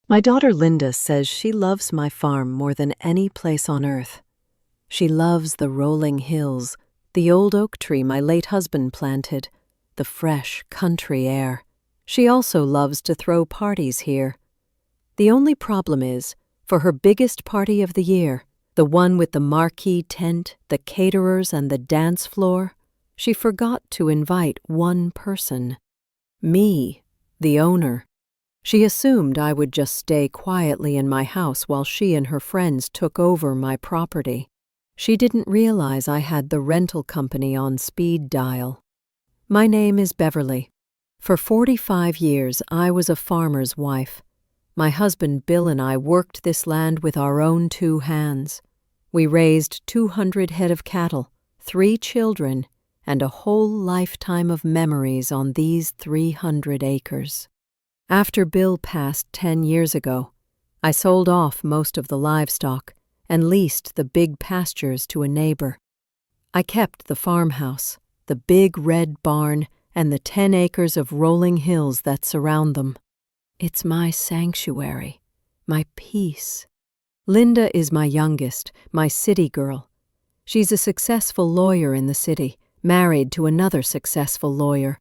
My daughter Linda says she loves my farm more than any place on earth. She loves the rolling hills, the old oak tree my late husband planted, the fresh country air. She also loves to throw parties here. The only problem is, for her biggest party of the year, the one with the marquee tent, the caterers, and the dance floor, she forgot to invite one person. Me, the owner. She assumed I would just stay quietly in my house while she and her friends took over my property. She didn't realize I had the rental company on speed dial. My name is Beverly. For 45 years, I was a farmer's wife. My husband Bill and I worked this land with our own 2 hands. We raised 200 head of cattle, 3 children, and a whole lifetime of memories on these 300 acres. After Bill passed 10 years ago, I sold off most of the livestock and leased the big pastures to a neighbor. I kept the farmhouse, the big red barn, and the 10 acres of rolling hills that surround them. It's my sanctuary, my peace. Linda is my youngest, my city girl. She's a successful lawyer in the city, married to another successful lawyer.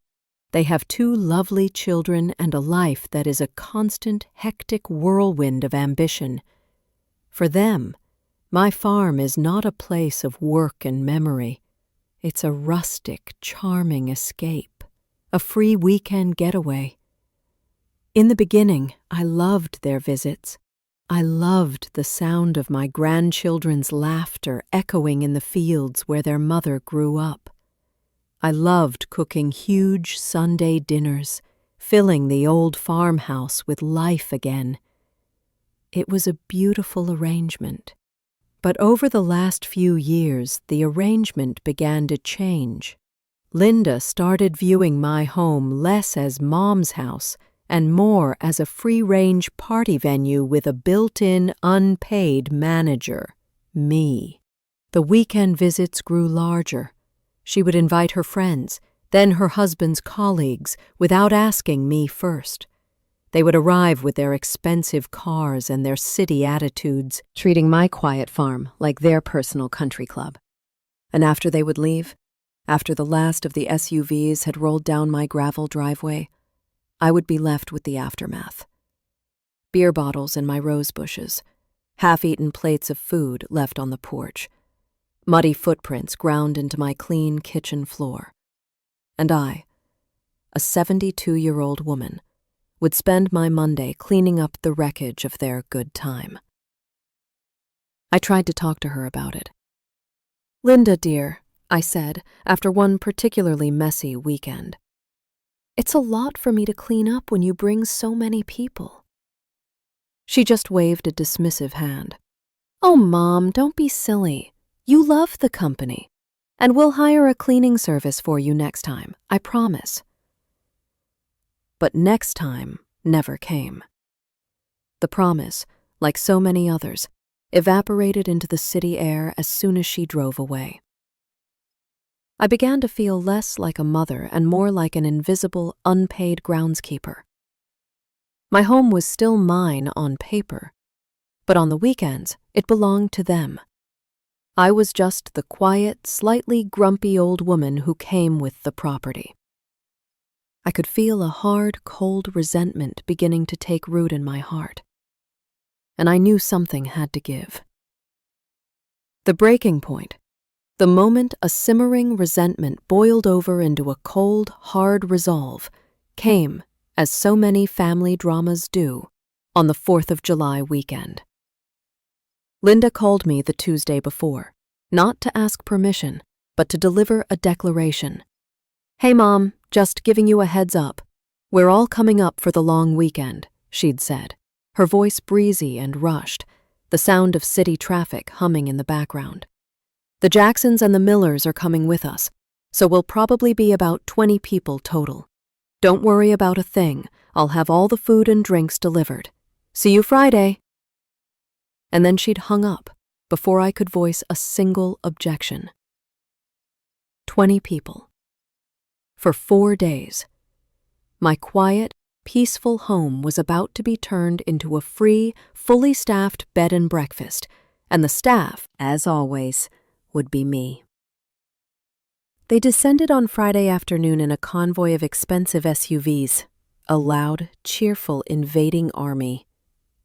They have 2 lovely children and a life that is a constant, hectic whirlwind of ambition. For them, my farm is not a place of work and memory. It's a rustic, charming escape, a free weekend getaway. In the beginning, I loved their visits. I loved the sound of my grandchildren's laughter echoing in the fields where their mother grew up. I loved cooking huge Sunday dinners, filling the old farmhouse with life again. It was a beautiful arrangement. But over the last few years, the arrangement began to change. Linda started viewing my home less as Mom's house and more as a free-range party venue with a built-in unpaid manager, me. The weekend visits grew larger. She would invite her friends, then her husband's colleagues, without asking me first. They would arrive with their expensive cars and their city attitudes, treating my quiet farm like their personal country club. And after they would leave, after the last of the SUVs had rolled down my gravel driveway, I would be left with the aftermath. Beer bottles in my rose bushes, half-eaten plates of food left on the porch, muddy footprints ground into my clean kitchen floor. And I, a 72-year-old woman, would spend my Monday cleaning up the wreckage of their good time. I tried to talk to her about it. "Linda, dear," I said, after one particularly messy weekend, "it's a lot for me to clean up when you bring so many people." She just waved a dismissive hand. "Oh, Mom, don't be silly. You love the company, and we'll hire a cleaning service for you next time, I promise." But next time never came. The promise, like so many others, evaporated into the city air as soon as she drove away. I began to feel less like a mother and more like an invisible, unpaid groundskeeper. My home was still mine on paper, but on the weekends it belonged to them. I was just the quiet, slightly grumpy old woman who came with the property. I could feel a hard, cold resentment beginning to take root in my heart, and I knew something had to give. The breaking point, the moment a simmering resentment boiled over into a cold, hard resolve, came, as so many family dramas do, on the 4th of July weekend. Linda called me the Tuesday before, not to ask permission, but to deliver a declaration. "Hey, Mom, just giving you a heads up. We're all coming up for the long weekend," she'd said, her voice breezy and rushed, the sound of city traffic humming in the background. "The Jacksons and the Millers are coming with us, so we'll probably be about 20 people total. Don't worry about a thing. I'll have all the food and drinks delivered. See you Friday." And then she'd hung up before I could voice a single objection. 20 people. For 4 days. My quiet, peaceful home was about to be turned into a free, fully staffed bed and breakfast, and the staff, as always, would be me. They descended on Friday afternoon in a convoy of expensive SUVs, a loud, cheerful, invading army.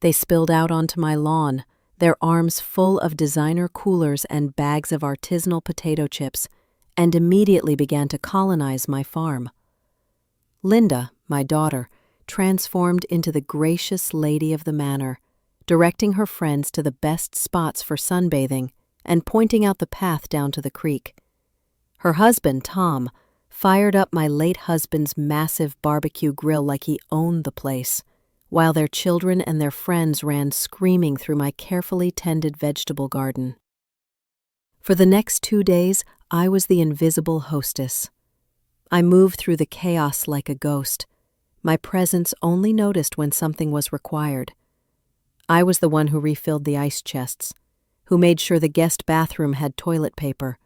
They spilled out onto my lawn, their arms full of designer coolers and bags of artisanal potato chips, and immediately began to colonize my farm. Linda, my daughter, transformed into the gracious lady of the manor, directing her friends to the best spots for sunbathing and pointing out the path down to the creek. Her husband, Tom, fired up my late husband's massive barbecue grill like he owned the place, while their children and their friends ran screaming through my carefully tended vegetable garden. For the next 2 days, I was the invisible hostess. I moved through the chaos like a ghost, my presence only noticed when something was required. I was the one who refilled the ice chests, who made sure the guest bathroom had toilet paper,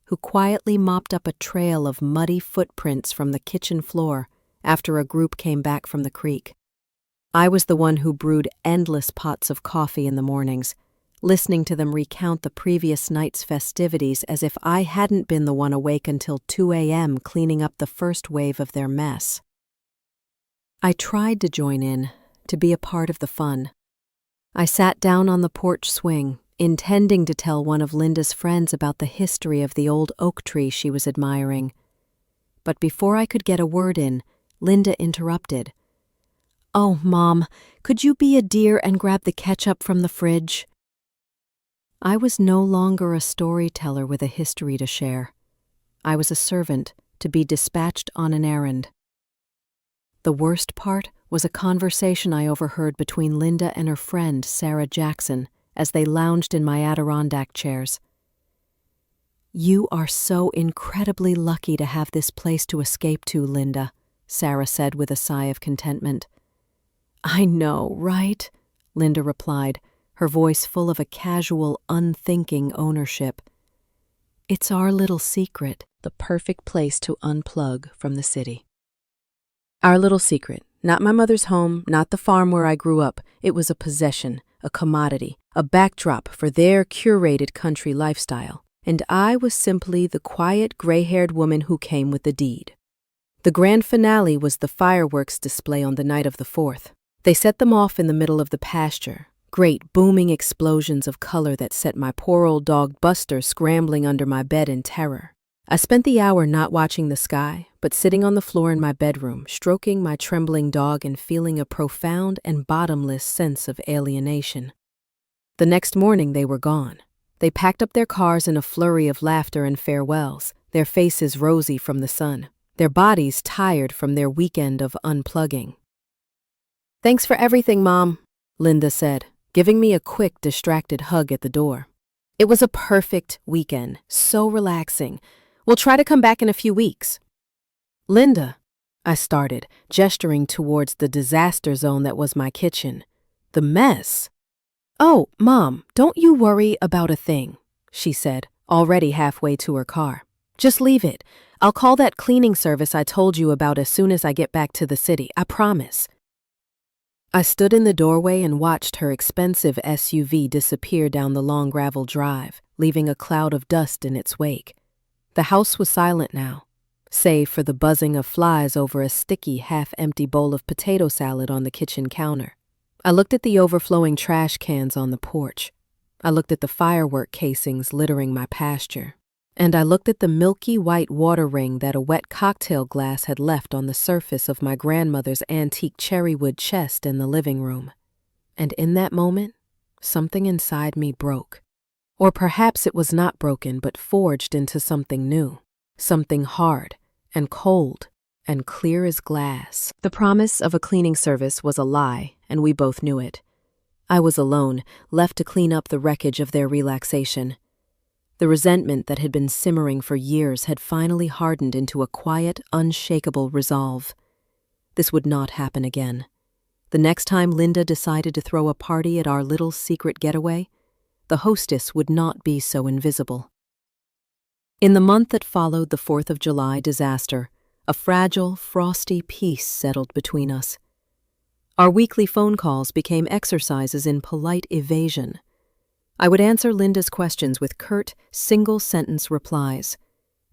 who quietly mopped up a trail of muddy footprints from the kitchen floor after a group came back from the creek. I was the one who brewed endless pots of coffee in the mornings, listening to them recount the previous night's festivities as if I hadn't been the one awake until 2 a.m. cleaning up the first wave of their mess. I tried to join in, to be a part of the fun. I sat down on the porch swing, intending to tell one of Linda's friends about the history of the old oak tree she was admiring. But before I could get a word in, Linda interrupted. "Oh, Mom, could you be a dear and grab the ketchup from the fridge?" I was no longer a storyteller with a history to share. I was a servant to be dispatched on an errand. The worst part was a conversation I overheard between Linda and her friend, Sarah Jackson, as they lounged in my Adirondack chairs. "You are so incredibly lucky to have this place to escape to, Linda," Sarah said with a sigh of contentment. "I know, right?" Linda replied, her voice full of a casual, unthinking ownership. "It's our little secret, the perfect place to unplug from the city." Our little secret, not my mother's home, not the farm where I grew up. It was a possession, a commodity, a backdrop for their curated country lifestyle. And I was simply the quiet, gray-haired woman who came with the deed. The grand finale was the fireworks display on the night of the 4th. They set them off in the middle of the pasture, great booming explosions of color that set my poor old dog Buster scrambling under my bed in terror. I spent the hour not watching the sky, but sitting on the floor in my bedroom, stroking my trembling dog and feeling a profound and bottomless sense of alienation. The next morning they were gone. They packed up their cars in a flurry of laughter and farewells, their faces rosy from the sun, their bodies tired from their weekend of unplugging. "Thanks for everything, Mom," Linda said, giving me a quick, distracted hug at the door. "It was a perfect weekend, so relaxing. We'll try to come back in a few weeks." "Linda," I started, gesturing towards the disaster zone that was my kitchen. "The mess." "Oh, Mom, don't you worry about a thing," she said, already halfway to her car. "Just leave it. I'll call that cleaning service I told you about as soon as I get back to the city, I promise." I stood in the doorway and watched her expensive SUV disappear down the long gravel drive, leaving a cloud of dust in its wake. The house was silent now, save for the buzzing of flies over a sticky, half-empty bowl of potato salad on the kitchen counter. I looked at the overflowing trash cans on the porch. I looked at the firework casings littering my pasture. And I looked at the milky white water ring that a wet cocktail glass had left on the surface of my grandmother's antique cherrywood chest in the living room. And in that moment, something inside me broke. Or perhaps it was not broken but forged into something new, something hard and cold and clear as glass. The promise of a cleaning service was a lie, and we both knew it. I was alone, left to clean up the wreckage of their relaxation. The resentment that had been simmering for years had finally hardened into a quiet, unshakable resolve. This would not happen again. The next time Linda decided to throw a party at our little secret getaway, the hostess would not be so invisible. In the month that followed the 4th of July disaster, a fragile, frosty peace settled between us. Our weekly phone calls became exercises in polite evasion. I would answer Linda's questions with curt, single-sentence replies.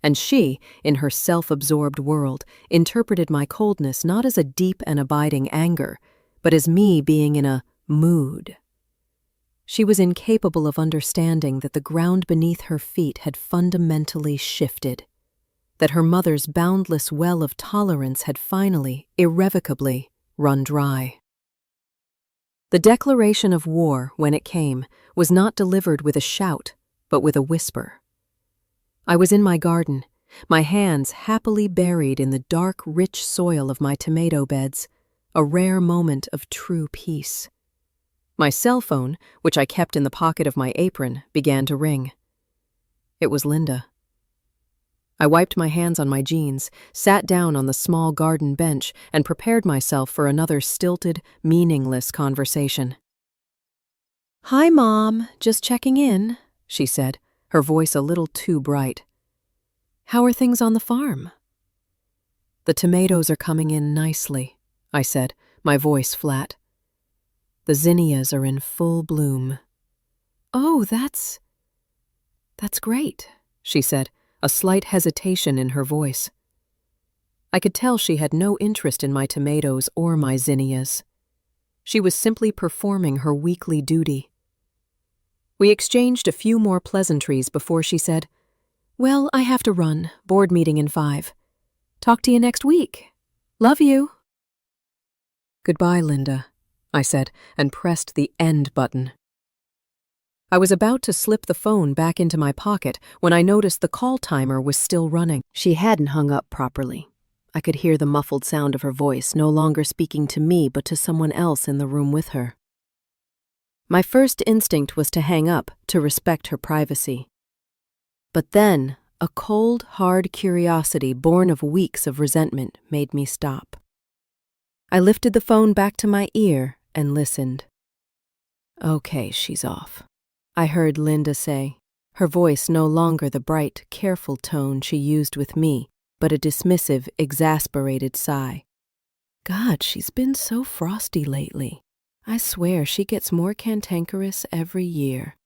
And she, in her self-absorbed world, interpreted my coldness not as a deep and abiding anger, but as me being in a mood. She was incapable of understanding that the ground beneath her feet had fundamentally shifted, that her mother's boundless well of tolerance had finally, irrevocably, run dry. The declaration of war, when it came, was not delivered with a shout, but with a whisper. I was in my garden, my hands happily buried in the dark, rich soil of my tomato beds, a rare moment of true peace. My cell phone, which I kept in the pocket of my apron, began to ring. It was Linda. I wiped my hands on my jeans, sat down on the small garden bench, and prepared myself for another stilted, meaningless conversation. "Hi, Mom. Just checking in," she said, her voice a little too bright. "How are things on the farm?" "The tomatoes are coming in nicely," I said, my voice flat. "The zinnias are in full bloom." "Oh, that's great," she said, a slight hesitation in her voice. I could tell she had no interest in my tomatoes or my zinnias. She was simply performing her weekly duty. We exchanged a few more pleasantries before she said, "Well, I have to run. Board meeting in 5. Talk to you next week. Love you." "Goodbye, Linda," I said, and pressed the end button. I was about to slip the phone back into my pocket when I noticed the call timer was still running. She hadn't hung up properly. I could hear the muffled sound of her voice, no longer speaking to me but to someone else in the room with her. My first instinct was to hang up, to respect her privacy. But then, a cold, hard curiosity born of weeks of resentment made me stop. I lifted the phone back to my ear and listened. "Okay, she's off," I heard Linda say, her voice no longer the bright, careful tone she used with me, but a dismissive, exasperated sigh. "God, she's been so frosty lately. I swear she gets more cantankerous every year."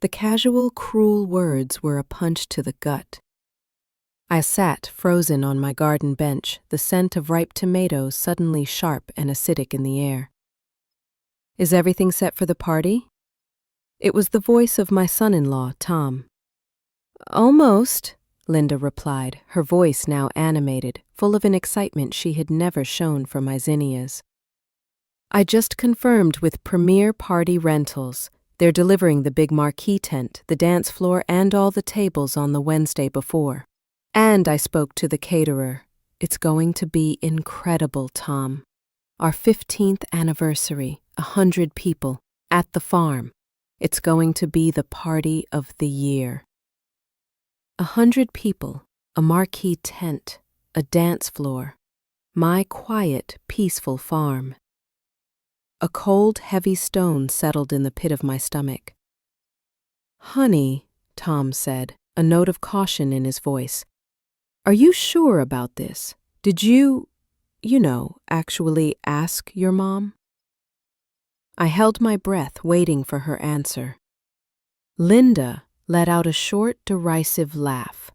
The casual, cruel words were a punch to the gut. I sat frozen on my garden bench, the scent of ripe tomatoes suddenly sharp and acidic in the air. "Is everything set for the party?" It was the voice of my son-in-law, Tom. "Almost," Linda replied, her voice now animated, full of an excitement she had never shown for my zinnias. "I just confirmed with Premier Party Rentals. They're delivering the big marquee tent, the dance floor, and all the tables on the Wednesday before. And I spoke to the caterer. It's going to be incredible, Tom. Our 15th anniversary, 100 people, at the farm. It's going to be the party of the year." 100 people, a marquee tent, a dance floor. My quiet, peaceful farm. A cold, heavy stone settled in the pit of my stomach. "Honey," Tom said, a note of caution in his voice, "are you sure about this? Did you actually ask your mom?" I held my breath, waiting for her answer. Linda let out a short, derisive laugh.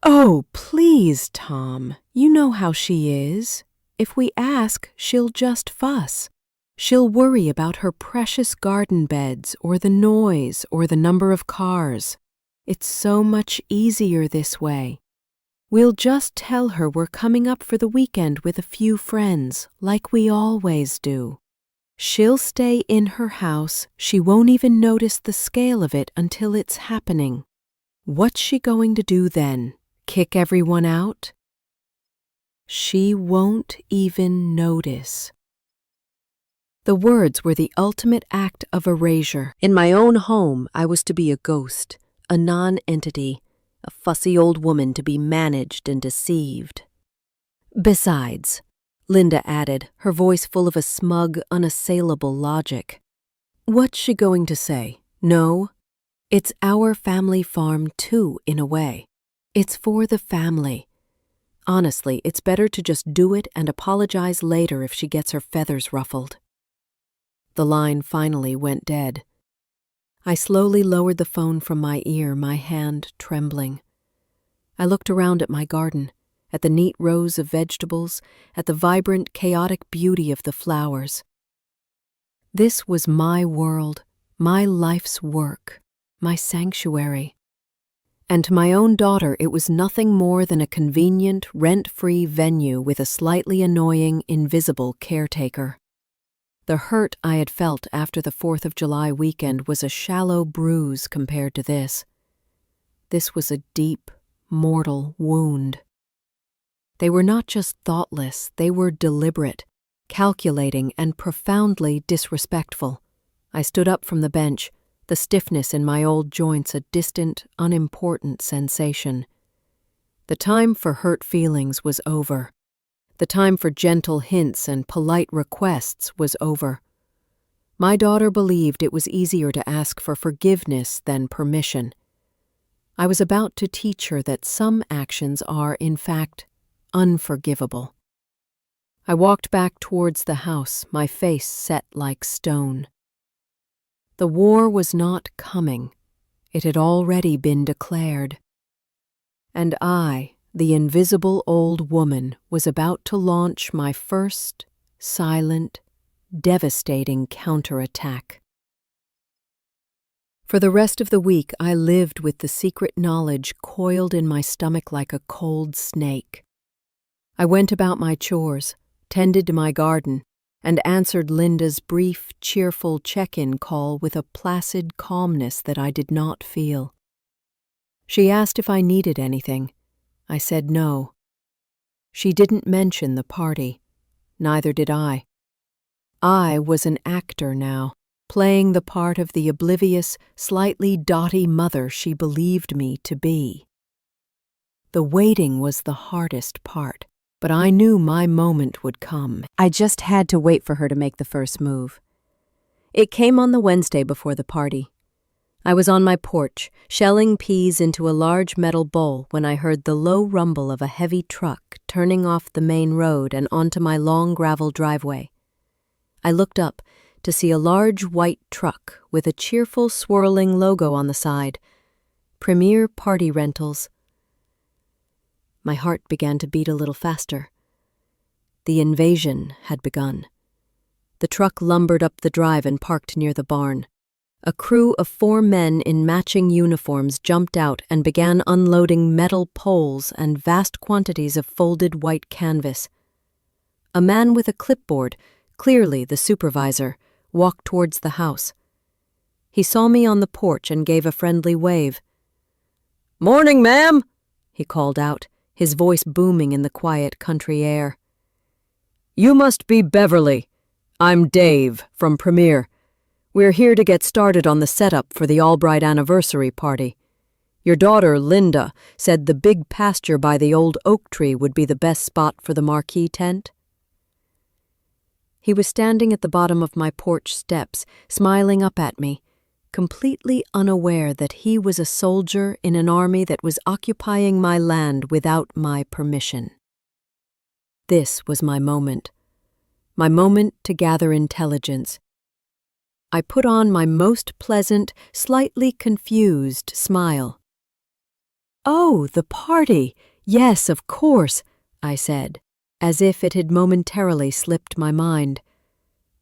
"Oh, please, Tom. You know how she is. If we ask, she'll just fuss. She'll worry about her precious garden beds, or the noise, or the number of cars. It's so much easier this way. We'll just tell her we're coming up for the weekend with a few friends, like we always do. She'll stay in her house. She won't even notice the scale of it until it's happening. What's she going to do then? Kick everyone out? She won't even notice." The words were the ultimate act of erasure. In my own home, I was to be a ghost, a non-entity, a fussy old woman to be managed and deceived. "Besides," Linda added, her voice full of a smug, unassailable logic, "what's she going to say? No? It's our family farm too, in a way. It's for the family. Honestly, it's better to just do it and apologize later if she gets her feathers ruffled. The line finally went dead. I slowly lowered the phone from my ear, my hand trembling. I looked around at my garden, at the neat rows of vegetables, at the vibrant, chaotic beauty of the flowers. This was my world, my life's work, my sanctuary. And to my own daughter, it was nothing more than a convenient, rent-free venue with a slightly annoying, invisible caretaker. The hurt I had felt after the 4th of July weekend was a shallow bruise compared to this. This was a deep, mortal wound. They were not just thoughtless, they were deliberate, calculating, and profoundly disrespectful. I stood up from the bench, the stiffness in my old joints a distant, unimportant sensation. The time for hurt feelings was over. The time for gentle hints and polite requests was over. My daughter believed it was easier to ask for forgiveness than permission. I was about to teach her that some actions are, in fact, unforgivable. I walked back towards the house, my face set like stone. The war was not coming. It had already been declared. And I, the invisible old woman, was about to launch my first, silent, devastating counterattack. For the rest of the week, I lived with the secret knowledge coiled in my stomach like a cold snake. I went about my chores, tended to my garden, and answered Linda's brief, cheerful check-in call with a placid calmness that I did not feel. She asked if I needed anything. I said no. She didn't mention the party. Neither did I. I was an actor now, playing the part of the oblivious, slightly dotty mother she believed me to be. The waiting was the hardest part. But I knew my moment would come. I just had to wait for her to make the first move. It came on the Wednesday before the party. I was on my porch, shelling peas into a large metal bowl when I heard the low rumble of a heavy truck turning off the main road and onto my long gravel driveway. I looked up to see a large white truck with a cheerful swirling logo on the side. Premier Party Rentals. My heart began to beat a little faster. The invasion had begun. The truck lumbered up the drive and parked near the barn. A crew of 4 men in matching uniforms jumped out and began unloading metal poles and vast quantities of folded white canvas. A man with a clipboard, clearly the supervisor, walked towards the house. He saw me on the porch and gave a friendly wave. "Morning, ma'am," he called out, his voice booming in the quiet country air. "You must be Beverly. I'm Dave, from Premier. We're here to get started on the setup for the Albright anniversary party. Your daughter, Linda, said the big pasture by the old oak tree would be the best spot for the marquee tent." He was standing at the bottom of my porch steps, smiling up at me, completely unaware that he was a soldier in an army that was occupying my land without my permission. This was my moment to gather intelligence. I put on my most pleasant, slightly confused smile. "Oh, the party! Yes, of course," I said, as if it had momentarily slipped my mind.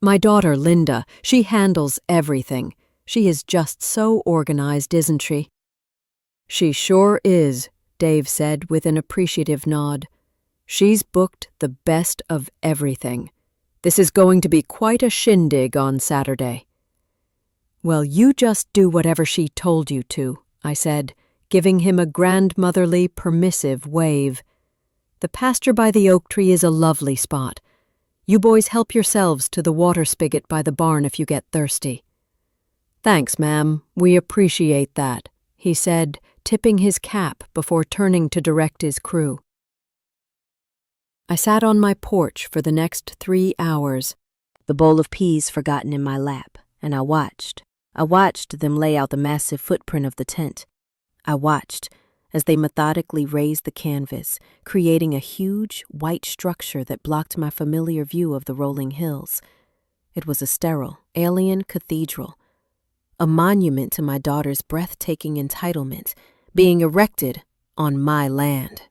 "My daughter, Linda, she handles everything. She is just so organized, isn't she?" "She sure is," Dave said with an appreciative nod. "She's booked the best of everything. This is going to be quite a shindig on Saturday." "Well, you just do whatever she told you to," I said, giving him a grandmotherly, permissive wave. "The pasture by the oak tree is a lovely spot. You boys help yourselves to the water spigot by the barn if you get thirsty." "Thanks, ma'am. We appreciate that," he said, tipping his cap before turning to direct his crew. I sat on my porch for the next 3 hours, the bowl of peas forgotten in my lap, and I watched them lay out the massive footprint of the tent. I watched as they methodically raised the canvas, creating a huge, white structure that blocked my familiar view of the rolling hills. It was a sterile, alien cathedral, a monument to my daughter's breathtaking entitlement, being erected on my land.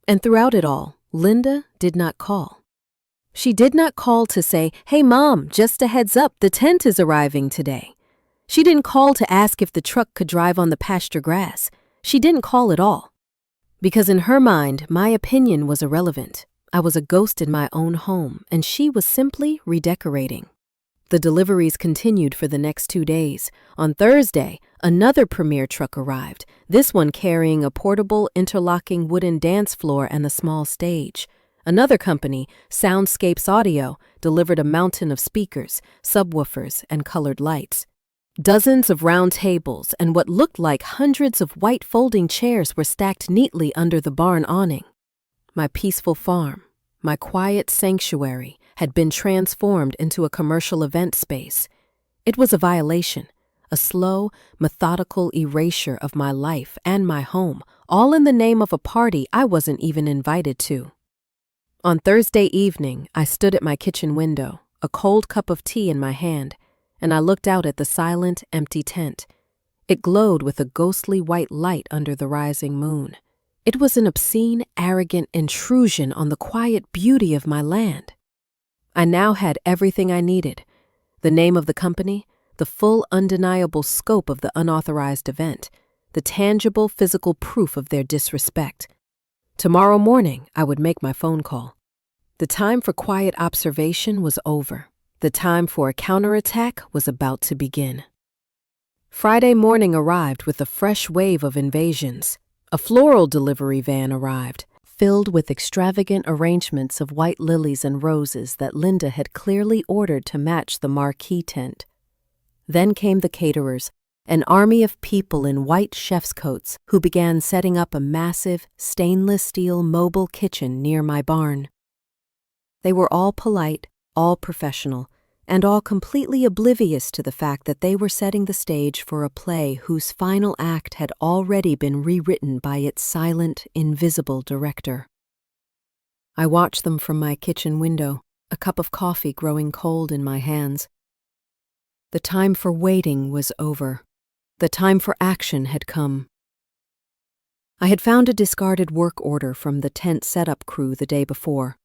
And throughout it all, Linda did not call. She did not call to say, "Hey, Mom, just a heads up, the tent is arriving today." She didn't call to ask if the truck could drive on the pasture grass. She didn't call at all. Because in her mind, my opinion was irrelevant. I was a ghost in my own home, and she was simply redecorating. The deliveries continued for the next 2 days. On Thursday, another Premier truck arrived, this one carrying a portable, interlocking wooden dance floor and a small stage. Another company, Soundscapes Audio, delivered a mountain of speakers, subwoofers, and colored lights. Dozens of round tables and what looked like hundreds of white folding chairs were stacked neatly under the barn awning. My peaceful farm, my quiet sanctuary, had been transformed into a commercial event space. It was a violation, a slow, methodical erasure of my life and my home, all in the name of a party I wasn't even invited to. On Thursday evening, I stood at my kitchen window, a cold cup of tea in my hand, and I looked out at the silent, empty tent. It glowed with a ghostly white light under the rising moon. It was an obscene, arrogant intrusion on the quiet beauty of my land. I now had everything I needed: the name of the company, the full, undeniable scope of the unauthorized event, the tangible, physical proof of their disrespect. Tomorrow morning, I would make my phone call. The time for quiet observation was over. The time for a counterattack was about to begin. Friday morning arrived with a fresh wave of invasions. A floral delivery van arrived, filled with extravagant arrangements of white lilies and roses that Linda had clearly ordered to match the marquee tent. Then came the caterers, an army of people in white chef's coats who began setting up a massive, stainless steel mobile kitchen near my barn. They were all polite, all professional, and all completely oblivious to the fact that they were setting the stage for a play whose final act had already been rewritten by its silent, invisible director. I watched them from my kitchen window, a cup of coffee growing cold in my hands. The time for waiting was over. The time for action had come. I had found a discarded work order from the tent setup crew the day before.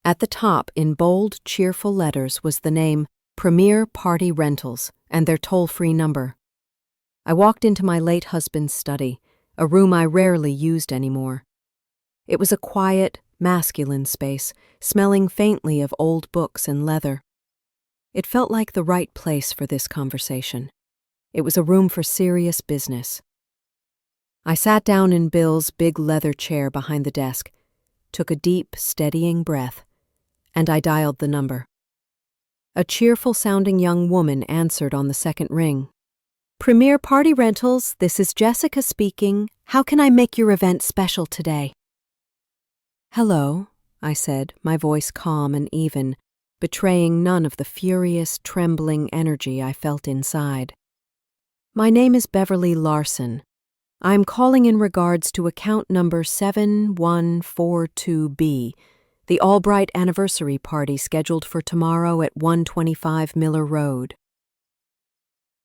At the top, in bold, cheerful letters, was the name Premier Party Rentals and their toll-free number. I walked into my late husband's study, a room I rarely used anymore. It was a quiet, masculine space, smelling faintly of old books and leather. It felt like the right place for this conversation. It was a room for serious business. I sat down in Bill's big leather chair behind the desk, took a deep, steadying breath, and I dialed the number. A cheerful-sounding young woman answered on the second ring. "Premier Party Rentals, this is Jessica speaking. How can I make your event special today?" "Hello," I said, my voice calm and even, betraying none of the furious, trembling energy I felt inside. "My name is Beverly Larson. I'm calling in regards to account number 7142B, the Albright anniversary party scheduled for tomorrow at 125 Miller Road."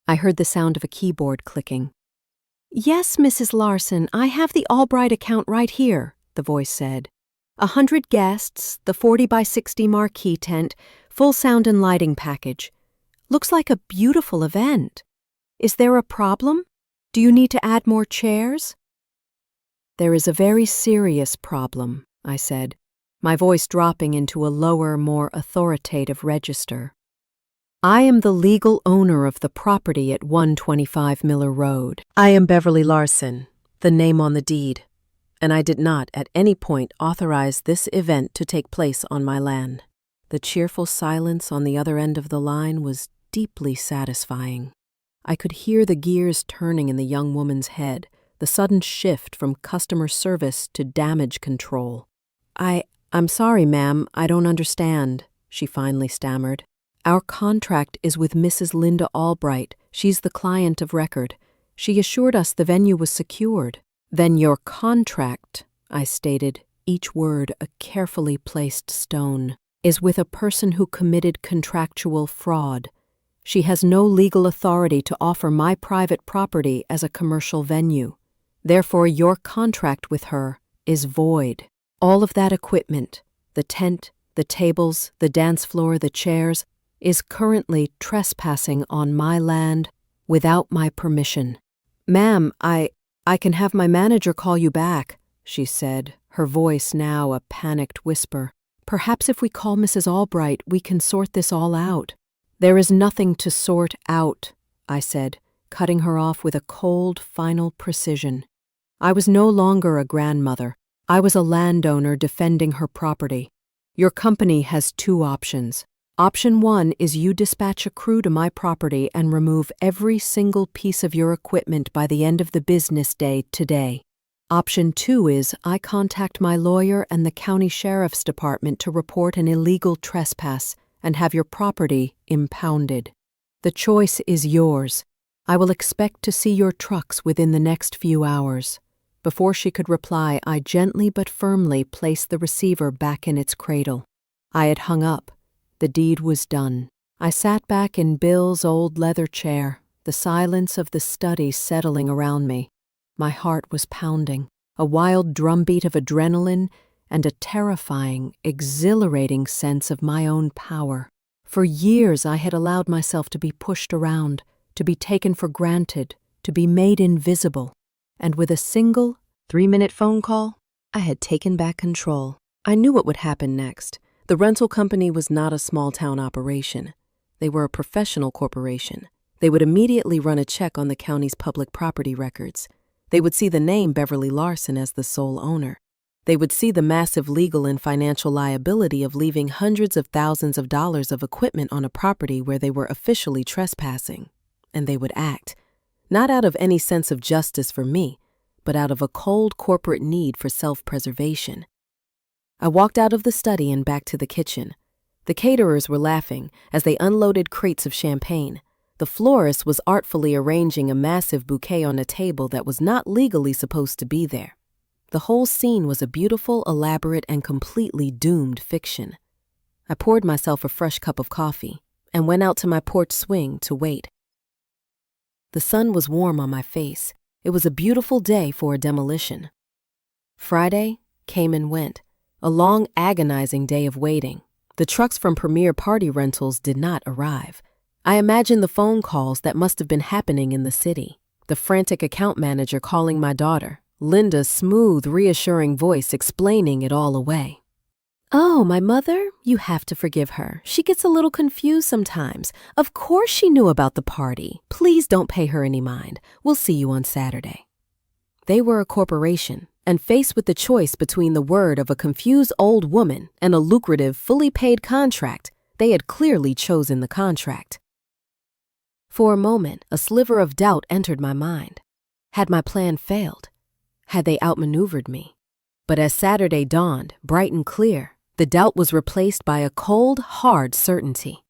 I heard the sound of a keyboard clicking. "Yes, Mrs. Larson, I have the Albright account right here," the voice said. 100 guests, the 40 by 60 marquee tent, full sound and lighting package. Looks like a beautiful event. Is there a problem? Do you need to add more chairs?" "There is a very serious problem," I said, my voice dropping into a lower, more authoritative register. "I am the legal owner of the property at 125 Miller Road. I am Beverly Larson, the name on the deed, and I did not at any point authorize this event to take place on my land." The cheerful silence on the other end of the line was deeply satisfying. I could hear the gears turning in the young woman's head, the sudden shift from customer service to damage control. I'm sorry, ma'am, I don't understand," she finally stammered. "Our contract is with Mrs. Linda Albright. She's the client of record. She assured us the venue was secured." "Then your contract," I stated, each word a carefully placed stone, "is with a person who committed contractual fraud. She has no legal authority to offer my private property as a commercial venue. Therefore, your contract with her is void. All of that equipment, the tent, the tables, the dance floor, the chairs, is currently trespassing on my land without my permission." "Ma'am, I can have my manager call you back," she said, her voice now a panicked whisper. "Perhaps if we call Mrs. Albright, we can sort this all out." "There is nothing to sort out," I said, cutting her off with a cold, final precision. I was no longer a grandmother. I was a landowner defending her property. Your company has two options. Option 1 is you dispatch a crew to my property and remove every single piece of your equipment by the end of the business day today. Option 2 is I contact my lawyer and the county sheriff's department to report an illegal trespass and have your property impounded. The choice is yours. I will expect to see your trucks within the next few hours. Before she could reply, I gently but firmly placed the receiver back in its cradle. I had hung up. The deed was done. I sat back in Bill's old leather chair, the silence of the study settling around me. My heart was pounding, a wild drumbeat of adrenaline and a terrifying, exhilarating sense of my own power. For years I had allowed myself to be pushed around, to be taken for granted, to be made invisible. And with a single 3-minute phone call, I had taken back control. I knew what would happen next. The rental company was not a small-town operation. They were a professional corporation. They would immediately run a check on the county's public property records. They would see the name Beverly Larson as the sole owner. They would see the massive legal and financial liability of leaving hundreds of thousands of dollars of equipment on a property where they were officially trespassing. And they would act, not out of any sense of justice for me, but out of a cold corporate need for self-preservation. I walked out of the study and back to the kitchen. The caterers were laughing as they unloaded crates of champagne. The florist was artfully arranging a massive bouquet on a table that was not legally supposed to be there. The whole scene was a beautiful, elaborate, and completely doomed fiction. I poured myself a fresh cup of coffee and went out to my porch swing to wait. The sun was warm on my face. It was a beautiful day for a demolition. Friday came and went. A long, agonizing day of waiting. The trucks from Premier Party Rentals did not arrive. I imagined the phone calls that must have been happening in the city. The frantic account manager calling my daughter, Linda's smooth, reassuring voice explaining it all away. "Oh, my mother? You have to forgive her. She gets a little confused sometimes. Of course she knew about the party. Please don't pay her any mind. We'll see you on Saturday." They were a corporation, and faced with the choice between the word of a confused old woman and a lucrative, fully paid contract, they had clearly chosen the contract. For a moment, a sliver of doubt entered my mind. Had my plan failed? Had they outmaneuvered me? But as Saturday dawned, bright and clear, the doubt was replaced by a cold, hard certainty.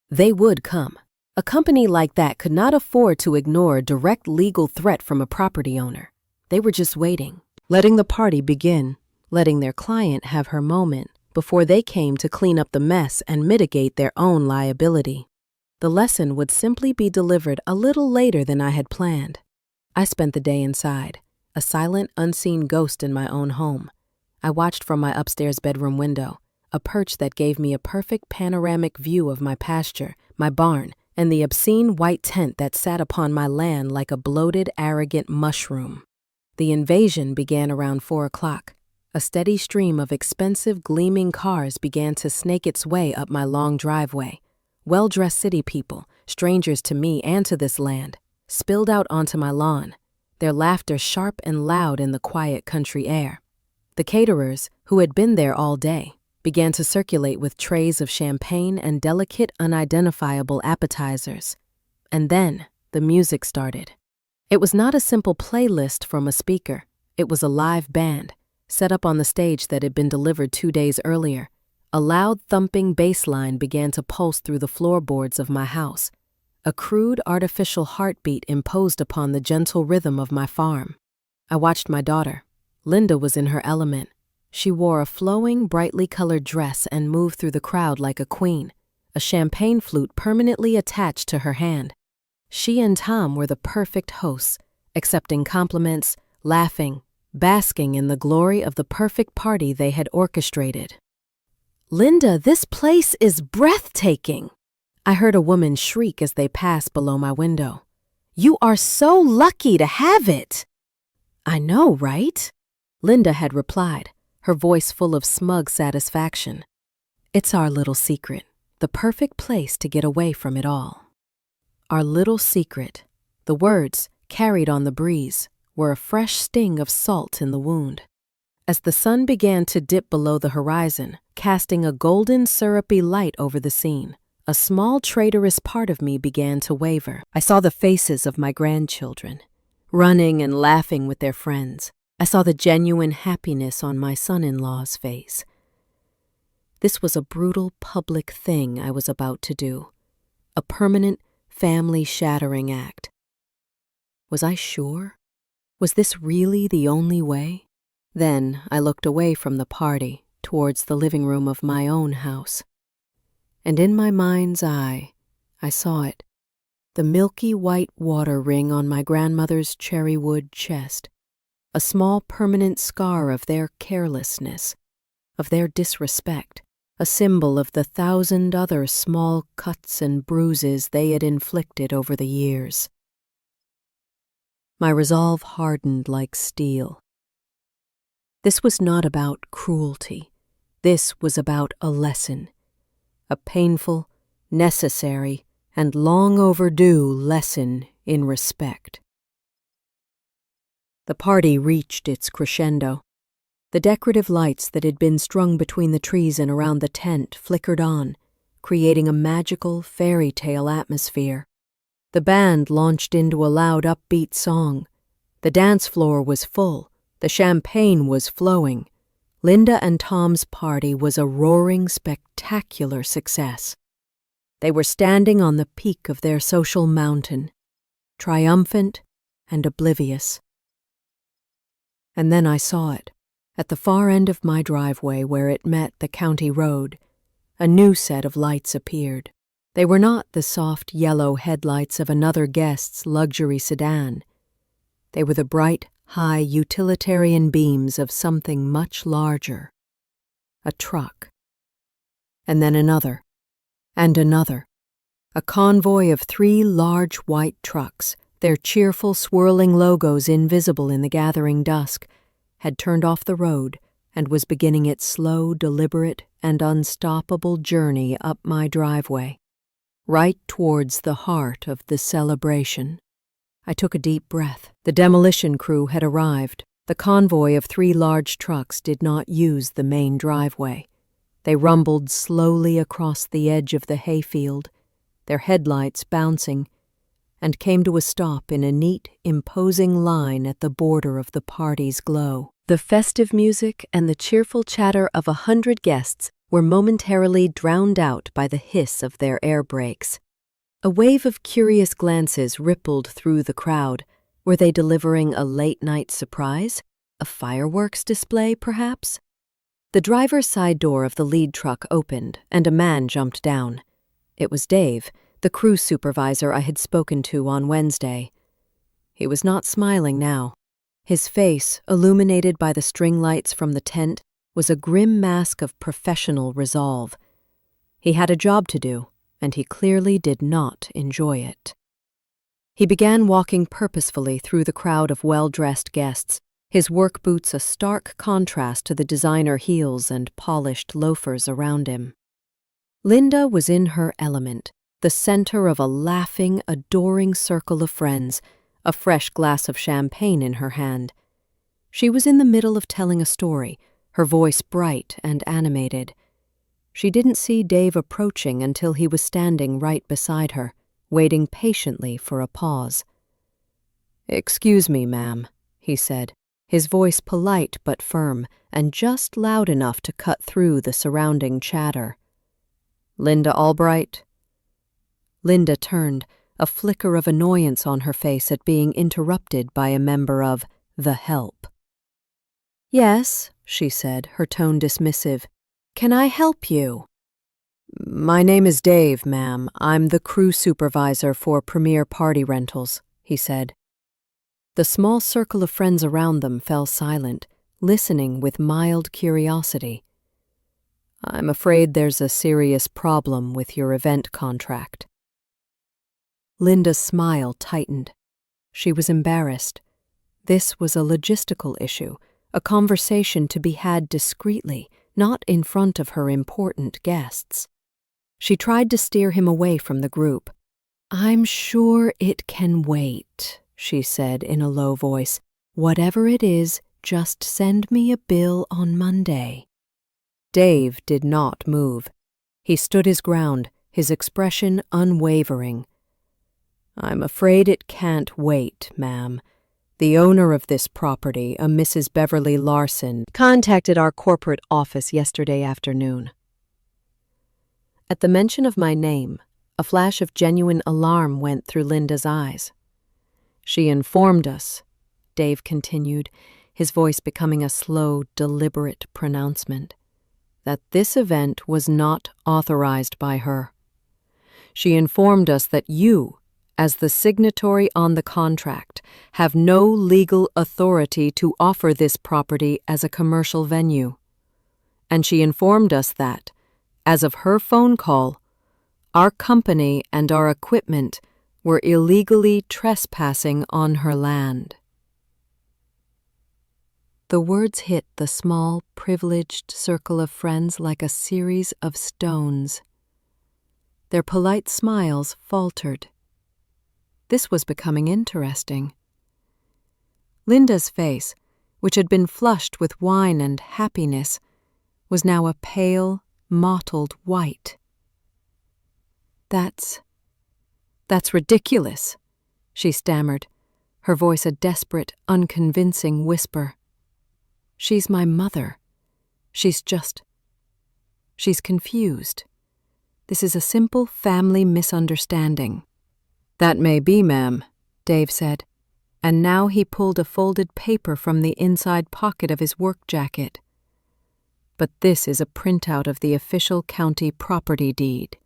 They would come. A company like that could not afford to ignore a direct legal threat from a property owner. They were just waiting, letting the party begin, letting their client have her moment before they came to clean up the mess and mitigate their own liability. The lesson would simply be delivered a little later than I had planned. I spent the day inside, a silent, unseen ghost in my own home. I watched from my upstairs bedroom window, a perch that gave me a perfect panoramic view of my pasture, my barn, and the obscene white tent that sat upon my land like a bloated, arrogant mushroom. The invasion began around 4 o'clock. A steady stream of expensive, gleaming cars began to snake its way up my long driveway. Well-dressed city people, strangers to me and to this land, spilled out onto my lawn, their laughter sharp and loud in the quiet country air. The caterers, who had been there all day, began to circulate with trays of champagne and delicate, unidentifiable appetizers. And then the music started. It was not a simple playlist from a speaker. It was a live band, set up on the stage that had been delivered 2 days earlier. A loud thumping bass line began to pulse through the floorboards of my house. A crude, artificial heartbeat imposed upon the gentle rhythm of my farm. I watched my daughter. Linda was in her element. She wore a flowing, brightly colored dress and moved through the crowd like a queen, a champagne flute permanently attached to her hand. She and Tom were the perfect hosts, accepting compliments, laughing, basking in the glory of the perfect party they had orchestrated. "Linda, this place is breathtaking!" I heard a woman shriek as they passed below my window. "You are so lucky to have it!" "I know, right?" Linda had replied, her voice full of smug satisfaction. "It's our little secret, the perfect place to get away from it all." Our little secret. The words, carried on the breeze, were a fresh sting of salt in the wound. As the sun began to dip below the horizon, casting a golden syrupy light over the scene, a small traitorous part of me began to waver. I saw the faces of my grandchildren, running and laughing with their friends. I saw the genuine happiness on my son-in-law's face. This was a brutal public thing I was about to do, a permanent, family-shattering act. Was I sure? Was this really the only way? Then I looked away from the party towards the living room of my own house. And in my mind's eye, I saw it, the milky white water ring on my grandmother's cherry wood chest, a small permanent scar of their carelessness, of their disrespect, a symbol of the 1,000 other small cuts and bruises they had inflicted over the years. My resolve hardened like steel. This was not about cruelty. This was about a lesson, a painful, necessary, and long overdue lesson in respect. The party reached its crescendo. The decorative lights that had been strung between the trees and around the tent flickered on, creating a magical fairy tale atmosphere. The band launched into a loud upbeat song. The dance floor was full. The champagne was flowing. Linda and Tom's party was a roaring, spectacular success. They were standing on the peak of their social mountain, triumphant and oblivious. And then I saw it. At the far end of my driveway where it met the county road, a new set of lights appeared. They were not the soft yellow headlights of another guest's luxury sedan. They were the bright, high utilitarian beams of something much larger. A truck. And then another. And another. A convoy of 3 large white trucks, their cheerful swirling logos invisible in the gathering dusk, had turned off the road and was beginning its slow, deliberate, and unstoppable journey up my driveway, right towards the heart of the celebration. I took a deep breath. The demolition crew had arrived. The convoy of 3 large trucks did not use the main driveway. They rumbled slowly across the edge of the hayfield, their headlights bouncing, and came to a stop in a neat, imposing line at the border of the party's glow. The festive music and the cheerful chatter of 100 guests were momentarily drowned out by the hiss of their air brakes. A wave of curious glances rippled through the crowd. Were they delivering a late-night surprise? A fireworks display, perhaps? The driver's side door of the lead truck opened, and a man jumped down. It was Dave, the crew supervisor I had spoken to on Wednesday. He was not smiling now. His face, illuminated by the string lights from the tent, was a grim mask of professional resolve. He had a job to do, and he clearly did not enjoy it. He began walking purposefully through the crowd of well-dressed guests, his work boots a stark contrast to the designer heels and polished loafers around him. Linda was in her element, the center of a laughing, adoring circle of friends, a fresh glass of champagne in her hand. She was in the middle of telling a story, her voice bright and animated. She didn't see Dave approaching until he was standing right beside her, waiting patiently for a pause. "Excuse me, ma'am," he said, his voice polite but firm, and just loud enough to cut through the surrounding chatter. "Linda Albright?" Linda turned, a flicker of annoyance on her face at being interrupted by a member of the help. "Yes," she said, her tone dismissive. "Can I help you?" "My name is Dave, ma'am. I'm the crew supervisor for Premier Party Rentals," he said. The small circle of friends around them fell silent, listening with mild curiosity. "I'm afraid there's a serious problem with your event contract." Linda's smile tightened. She was embarrassed. This was a logistical issue, a conversation to be had discreetly, not in front of her important guests. She tried to steer him away from the group. "I'm sure it can wait," she said in a low voice. "Whatever it is, just send me a bill on Monday." Dave did not move. He stood his ground, his expression unwavering. "I'm afraid it can't wait, ma'am. The owner of this property, a Mrs. Beverly Larson, contacted our corporate office yesterday afternoon." At the mention of my name, a flash of genuine alarm went through Linda's eyes. "She informed us," Dave continued, his voice becoming a slow, deliberate pronouncement, "that this event was not authorized by her. She informed us that you, as the signatory on the contract, have no legal authority to offer this property as a commercial venue. And she informed us that, as of her phone call, our company and our equipment were illegally trespassing on her land." The words hit the small, privileged circle of friends like a series of stones. Their polite smiles faltered. This was becoming interesting. Linda's face, which had been flushed with wine and happiness, was now a pale, mottled white. That's ridiculous," she stammered, her voice a desperate, unconvincing whisper. "She's my mother. She's confused. This is a simple family misunderstanding." "That may be, ma'am," Dave said, and now he pulled a folded paper from the inside pocket of his work jacket. "But this is a printout of the official county property deed.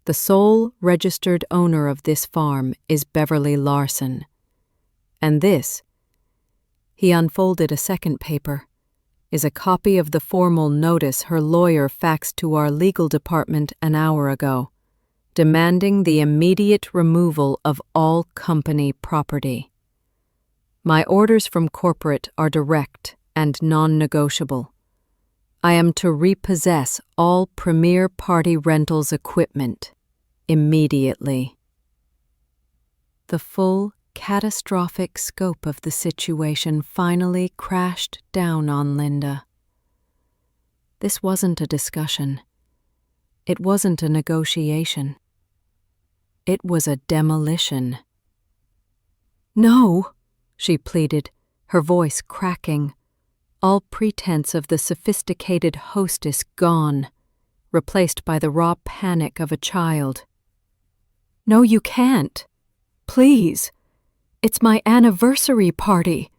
The sole registered owner of this farm is Beverly Larson. And this," he unfolded a second paper, "is a copy of the formal notice her lawyer faxed to our legal department an hour ago, demanding the immediate removal of all company property. My orders from corporate are direct and non-negotiable. I am to repossess all Premier Party Rentals equipment immediately." The full, catastrophic scope of the situation finally crashed down on Linda. This wasn't a discussion. It wasn't a negotiation. It was a demolition. "No," she pleaded, her voice cracking, all pretense of the sophisticated hostess gone, replaced by the raw panic of a child. "No, you can't. Please. It's my anniversary party.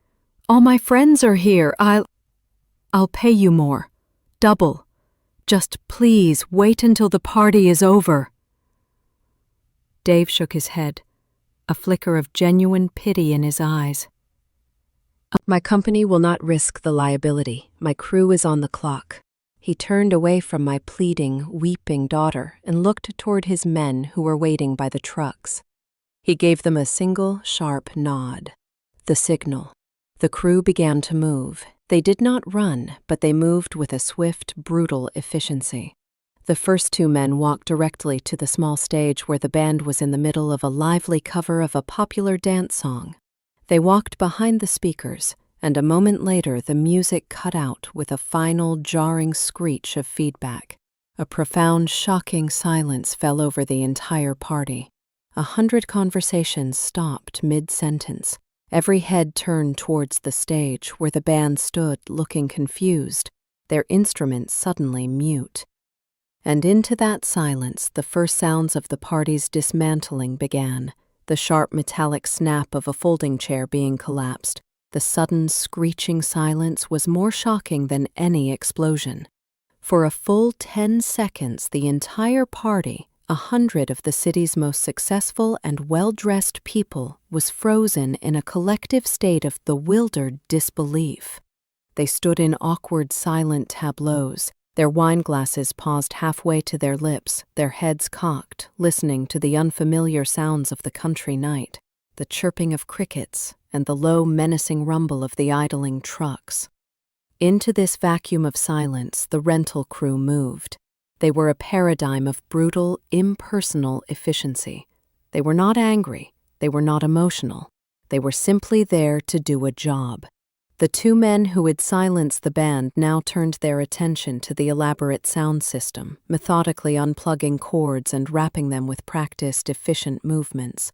All my friends are here. I'll pay you more. Double. Just please wait until the party is over." Dave shook his head, a flicker of genuine pity in his eyes. "My company will not risk the liability. My crew is on the clock." He turned away from my pleading, weeping daughter and looked toward his men who were waiting by the trucks. He gave them a single, sharp nod. The signal. The crew began to move. They did not run, but they moved with a swift, brutal efficiency. The first two men walked directly to the small stage where the band was in the middle of a lively cover of a popular dance song. They walked behind the speakers, and a moment later the music cut out with a final, jarring screech of feedback. A profound, shocking silence fell over the entire party. 100 conversations stopped mid-sentence. Every head turned towards the stage where the band stood looking confused, their instruments suddenly mute. And into that silence the first sounds of the party's dismantling began, the sharp metallic snap of a folding chair being collapsed, the The sudden screeching silence was more shocking than any explosion. For a full 10 seconds, the entire party, 100 of the city's most successful and well-dressed people, was frozen in a collective state of bewildered disbelief. They stood in awkward, silent tableaus, their wine glasses paused halfway to their lips, their heads cocked, listening to the unfamiliar sounds of the country night, the chirping of crickets and the low, menacing rumble of the idling trucks. Into this vacuum of silence, the rental crew moved. They were a paradigm of brutal, impersonal efficiency. They were not angry. They were not emotional. They were simply there to do a job. The two men who had silenced the band now turned their attention to the elaborate sound system, methodically unplugging cords and wrapping them with practiced, efficient movements.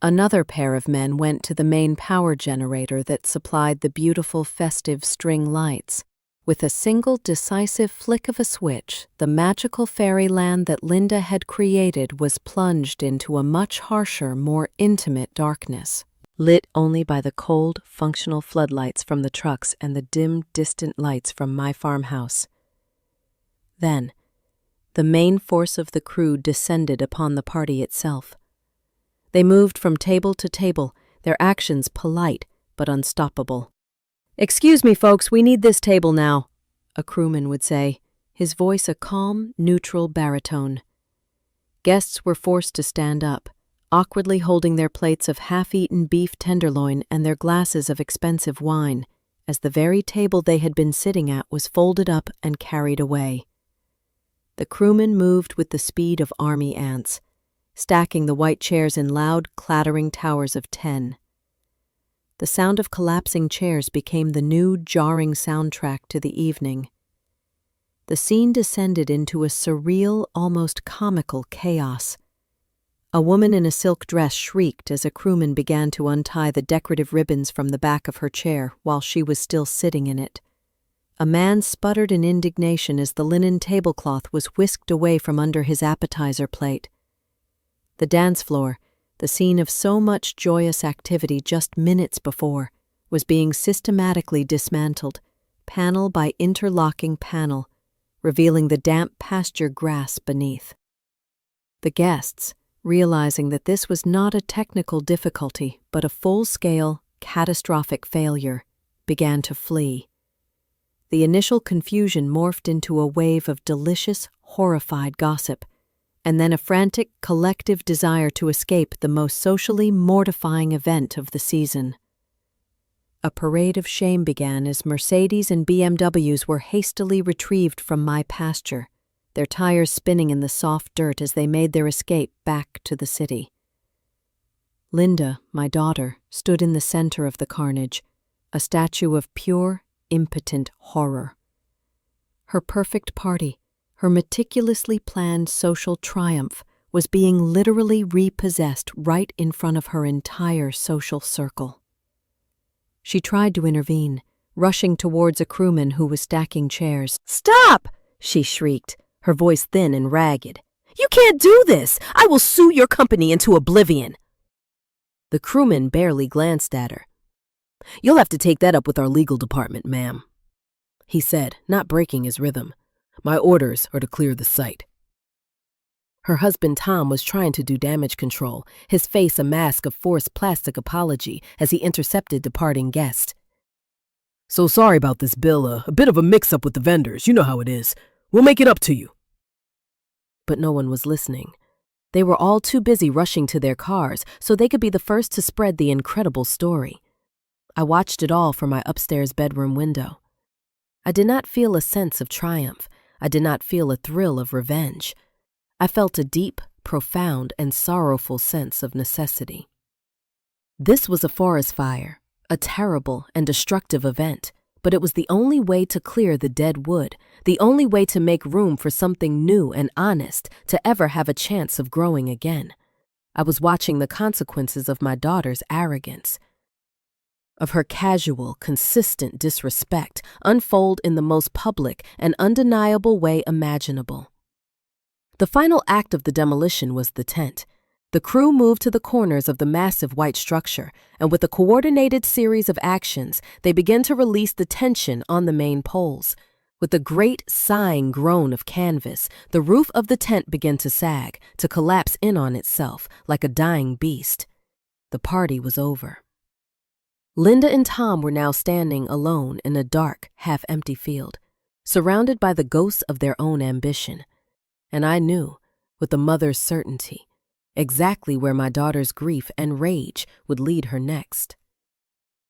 Another pair of men went to the main power generator that supplied the beautiful, festive string lights. With a single decisive flick of a switch, the magical fairyland that Linda had created was plunged into a much harsher, more intimate darkness, lit only by the cold, functional floodlights from the trucks and the dim, distant lights from my farmhouse. Then, the main force of the crew descended upon the party itself. They moved from table to table, their actions polite but unstoppable. "Excuse me, folks, we need this table now," a crewman would say, his voice a calm, neutral baritone. Guests were forced to stand up, awkwardly holding their plates of half-eaten beef tenderloin and their glasses of expensive wine, as the very table they had been sitting at was folded up and carried away. The crewmen moved with the speed of army ants, stacking the white chairs in loud, clattering towers of 10. The sound of collapsing chairs became the new, jarring soundtrack to the evening. The scene descended into a surreal, almost comical chaos. A woman in a silk dress shrieked as a crewman began to untie the decorative ribbons from the back of her chair while she was still sitting in it. A man sputtered in indignation as the linen tablecloth was whisked away from under his appetizer plate. The dance floor, the scene of so much joyous activity just minutes before, was being systematically dismantled, panel by interlocking panel, revealing the damp pasture grass beneath. The guests, realizing that this was not a technical difficulty but a full-scale, catastrophic failure, began to flee. The initial confusion morphed into a wave of delicious, horrified gossip, and then a frantic, collective desire to escape the most socially mortifying event of the season. A parade of shame began as Mercedes and BMWs were hastily retrieved from my pasture, their tires spinning in the soft dirt as they made their escape back to the city. Linda, my daughter, stood in the center of the carnage, a statue of pure, impotent horror. Her perfect party, her meticulously planned social triumph, was being literally repossessed right in front of her entire social circle. She tried to intervene, rushing towards a crewman who was stacking chairs. "Stop!" she shrieked, her voice thin and ragged. "You can't do this! I will sue your company into oblivion!" The crewman barely glanced at her. "You'll have to take that up with our legal department, ma'am," he said, not breaking his rhythm. "My orders are to clear the site." Her husband Tom was trying to do damage control, his face a mask of forced plastic apology as he intercepted departing guests. "So sorry about this bill, a bit of a mix-up with the vendors, you know how it is. We'll make it up to you." But no one was listening. They were all too busy rushing to their cars so they could be the first to spread the incredible story. I watched it all from my upstairs bedroom window. I did not feel a sense of triumph. I did not feel a thrill of revenge. I felt a deep, profound, and sorrowful sense of necessity. This was a forest fire, a terrible and destructive event, but it was the only way to clear the dead wood, the only way to make room for something new and honest to ever have a chance of growing again. I was watching the consequences of my daughter's arrogance, of her casual, consistent disrespect unfold in the most public and undeniable way imaginable. The final act of the demolition was the tent. The crew moved to the corners of the massive white structure, and with a coordinated series of actions, they began to release the tension on the main poles. With a great sighing groan of canvas, the roof of the tent began to sag, to collapse in on itself like a dying beast. The party was over. Linda and Tom were now standing alone in a dark, half-empty field, surrounded by the ghosts of their own ambition. And I knew, with a mother's certainty, exactly where my daughter's grief and rage would lead her next.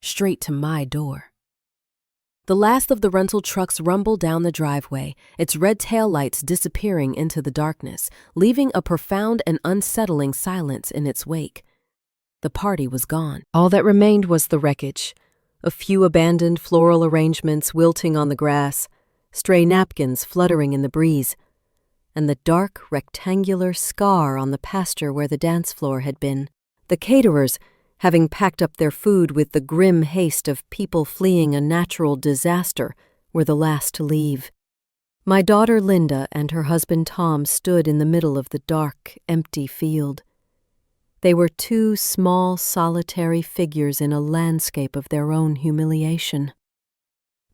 Straight to my door. The last of the rental trucks rumbled down the driveway, its red taillights disappearing into the darkness, leaving a profound and unsettling silence in its wake. The party was gone. All that remained was the wreckage. A few abandoned floral arrangements wilting on the grass, stray napkins fluttering in the breeze, and the dark, rectangular scar on the pasture where the dance floor had been. The caterers, having packed up their food with the grim haste of people fleeing a natural disaster, were the last to leave. My daughter Linda and her husband Tom stood in the middle of the dark, empty field. They were two small, solitary figures in a landscape of their own humiliation.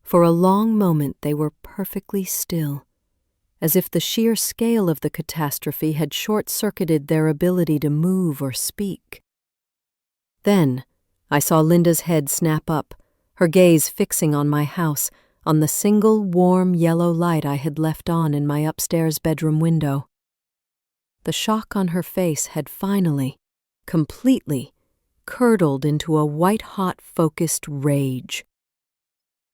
For a long moment they were perfectly still, as if the sheer scale of the catastrophe had short-circuited their ability to move or speak. Then I saw Linda's head snap up, her gaze fixing on my house, on the single warm yellow light I had left on in my upstairs bedroom window. The shock on her face had finally, completely, curdled into a white-hot focused rage.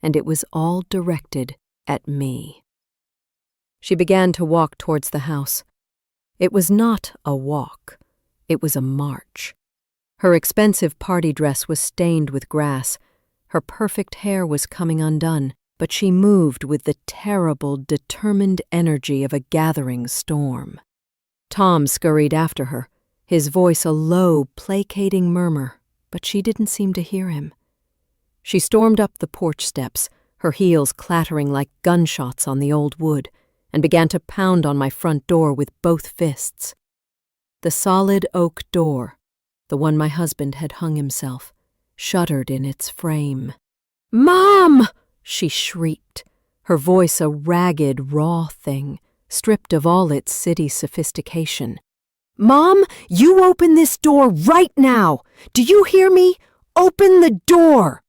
And it was all directed at me. She began to walk towards the house. It was not a walk. It was a march. Her expensive party dress was stained with grass. Her perfect hair was coming undone, but she moved with the terrible, determined energy of a gathering storm. Tom scurried after her, his voice a low, placating murmur, but she didn't seem to hear him. She stormed up the porch steps, her heels clattering like gunshots on the old wood, and began to pound on my front door with both fists. The solid oak door, the one my husband had hung himself, shuddered in its frame. "Mom!" she shrieked, her voice a ragged, raw thing, stripped of all its city sophistication. "Mom, you open this door right now! Do you hear me? Open the door!"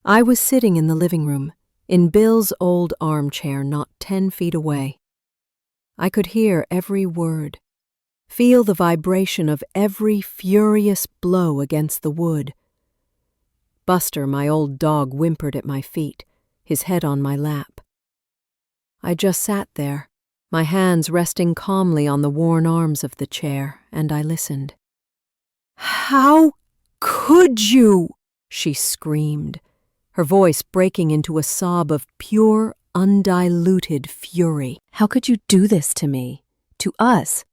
I was sitting in the living room, in Bill's old armchair not 10 feet away. I could hear every word, feel the vibration of every furious blow against the wood. Buster, my old dog, whimpered at my feet, his head on my lap. I just sat there, my hands resting calmly on the worn arms of the chair, and I listened. "How could you?" she screamed, her voice breaking into a sob of pure, undiluted fury. "How could you do this to me? To us?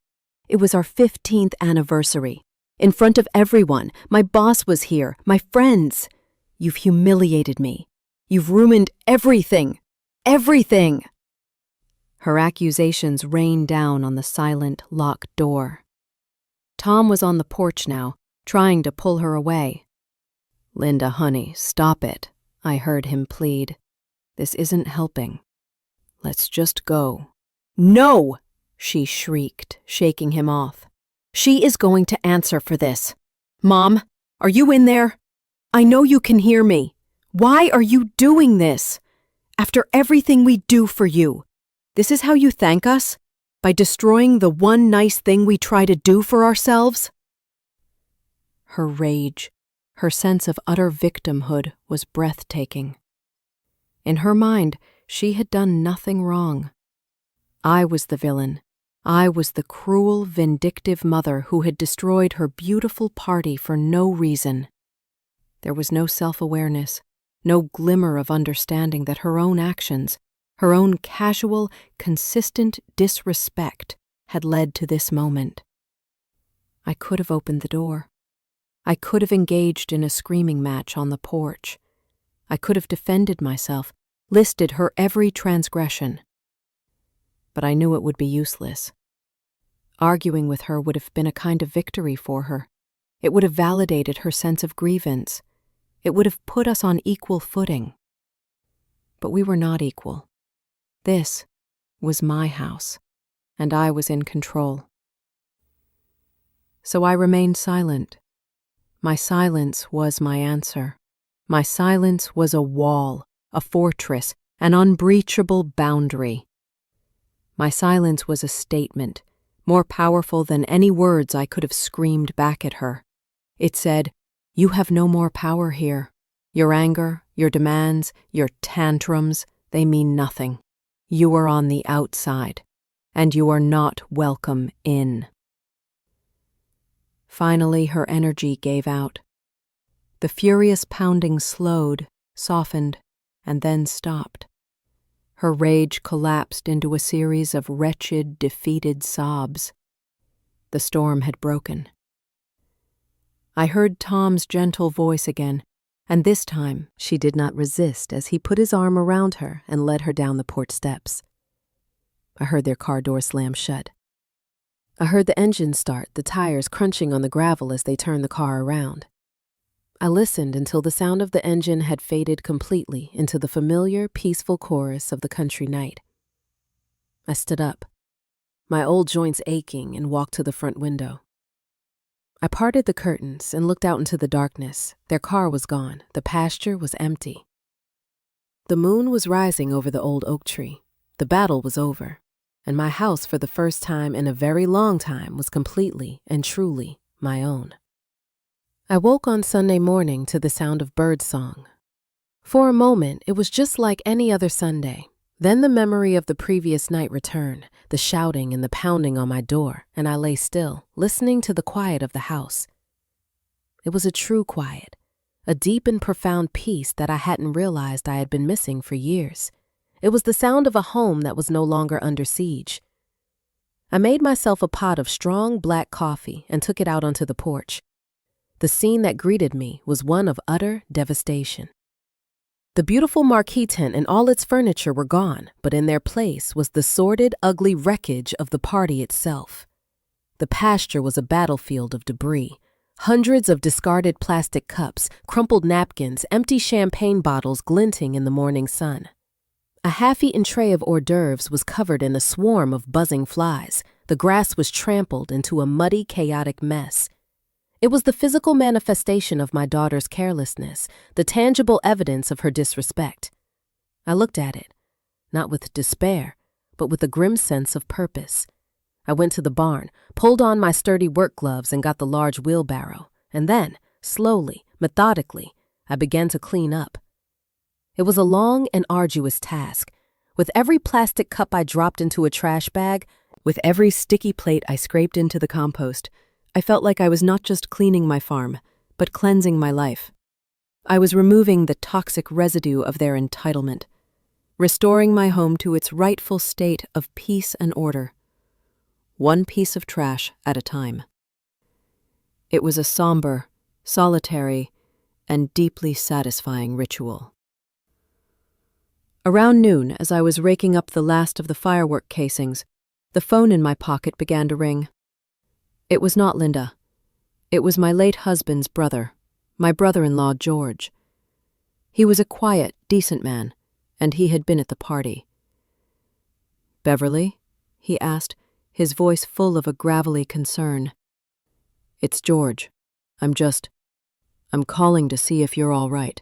It was our 15th anniversary. In front of everyone. My boss was here. My friends. You've humiliated me. You've ruined everything. Everything." Her accusations rained down on the silent, locked door. Tom was on the porch now, trying to pull her away. "Linda, honey, stop it," I heard him plead. "This isn't helping. Let's just go." "No!" she shrieked, shaking him off. "She is going to answer for this. Mom, are you in there? I know you can hear me. Why are you doing this? After everything we do for you, this is how you thank us? By destroying the one nice thing we try to do for ourselves?" Her rage, her sense of utter victimhood was breathtaking. In her mind, she had done nothing wrong. I was the villain. I was the cruel, vindictive mother who had destroyed her beautiful party for no reason. There was no self-awareness, no glimmer of understanding that her own actions, her own casual, consistent disrespect had led to this moment. I could have opened the door. I could have engaged in a screaming match on the porch. I could have defended myself, listed her every transgression. But I knew it would be useless. Arguing with her would have been a kind of victory for her. It would have validated her sense of grievance. It would have put us on equal footing. But we were not equal. This was my house, and I was in control. So I remained silent. My silence was my answer. My silence was a wall, a fortress, an unbreachable boundary. My silence was a statement, more powerful than any words I could have screamed back at her. It said, "You have no more power here. Your anger, your demands, your tantrums, they mean nothing. You are on the outside, and you are not welcome in." Finally, her energy gave out. The furious pounding slowed, softened, and then stopped. Her rage collapsed into a series of wretched, defeated sobs. The storm had broken. I heard Tom's gentle voice again, and this time she did not resist as he put his arm around her and led her down the porch steps. I heard their car door slam shut. I heard the engine start, the tires crunching on the gravel as they turned the car around. I listened until the sound of the engine had faded completely into the familiar, peaceful chorus of the country night. I stood up, my old joints aching, and walked to the front window. I parted the curtains and looked out into the darkness. Their car was gone. The pasture was empty. The moon was rising over the old oak tree. The battle was over, and my house, for the first time in a very long time, was completely and truly my own. I woke on Sunday morning to the sound of birdsong. For a moment, it was just like any other Sunday. Then the memory of the previous night returned, the shouting and the pounding on my door, and I lay still, listening to the quiet of the house. It was a true quiet, a deep and profound peace that I hadn't realized I had been missing for years. It was the sound of a home that was no longer under siege. I made myself a pot of strong black coffee and took it out onto the porch. The scene that greeted me was one of utter devastation. The beautiful marquee tent and all its furniture were gone, but in their place was the sordid, ugly wreckage of the party itself. The pasture was a battlefield of debris. Hundreds of discarded plastic cups, crumpled napkins, empty champagne bottles glinting in the morning sun. A half-eaten tray of hors d'oeuvres was covered in a swarm of buzzing flies. The grass was trampled into a muddy, chaotic mess. It was the physical manifestation of my daughter's carelessness, the tangible evidence of her disrespect. I looked at it, not with despair, but with a grim sense of purpose. I went to the barn, pulled on my sturdy work gloves and got the large wheelbarrow, and then, slowly, methodically, I began to clean up. It was a long and arduous task. With every plastic cup I dropped into a trash bag, with every sticky plate I scraped into the compost, I felt like I was not just cleaning my farm, but cleansing my life. I was removing the toxic residue of their entitlement, restoring my home to its rightful state of peace and order, one piece of trash at a time. It was a somber, solitary, and deeply satisfying ritual. Around noon, as I was raking up the last of the firework casings, the phone in my pocket began to ring. It was not Linda. It was my late husband's brother, my brother-in-law, George. He was a quiet, decent man, and he had been at the party. "Beverly?" he asked, his voice full of a gravelly concern. "It's George. I'm calling to see if you're all right.